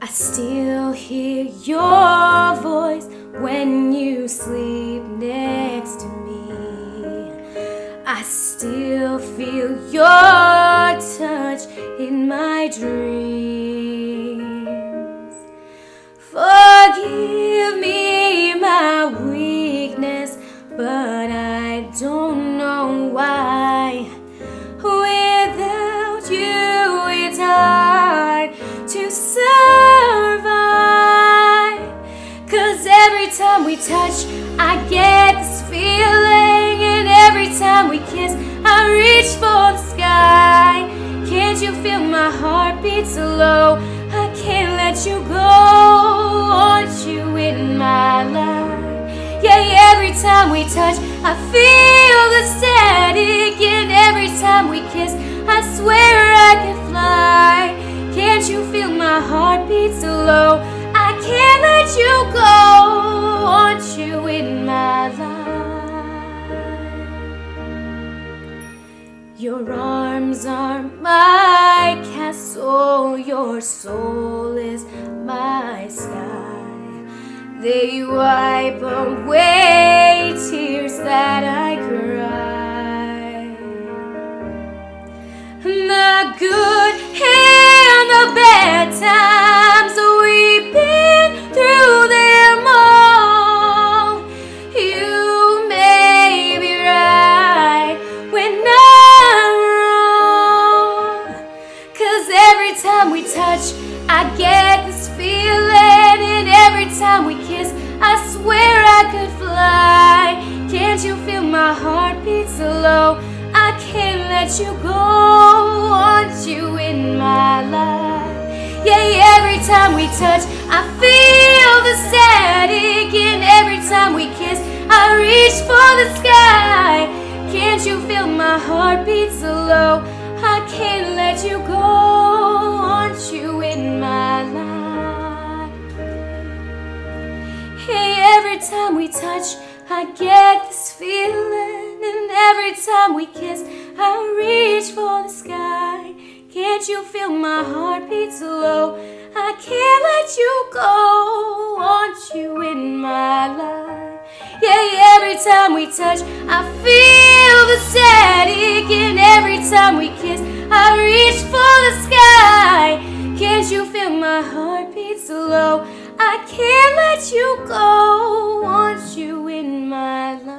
I still hear your voice when you sleep next to me. I still feel your touch in my dreams. Forgive me my weakness, but I don't know why. Without you, it's hard to survive. 'Cause every time we touch, I get this feeling, and every time we kiss, I reach for the sky. Can't you feel my heartbeat so low? I can't let you go. Want you in my life. Yeah, every time we touch, I feel the static, and every time we kiss, I swear I can fly. Can't you feel my heartbeat so low? I can't let you go. Want you in my life. Your arms are my castle, your soul is my sky. They wipe away tears that I cry. The good and the bad times, we've been through them all. You may be right when I'm wrong. 'Cause every time we touch, I get this feeling, and every time we kiss, I swear I could fly. Can't you feel my heartbeat so low? I can't let you go. Want you in my life. Yeah, every time we touch, I feel the static, and every time we kiss, I reach for the sky. Can't you feel my heartbeat so low? I can't let you go. Want you in my life. Hey, every time we touch, I get this feeling, and every time we kiss, I reach for the sky. Can't you feel my heartbeat so low? I can't let you go. Want you in my life. Yeah, every time we touch, I feel the static, and every time we kiss, I reach for the sky. Can't you feel my heartbeat so low? I can't let you go. Want you in my life.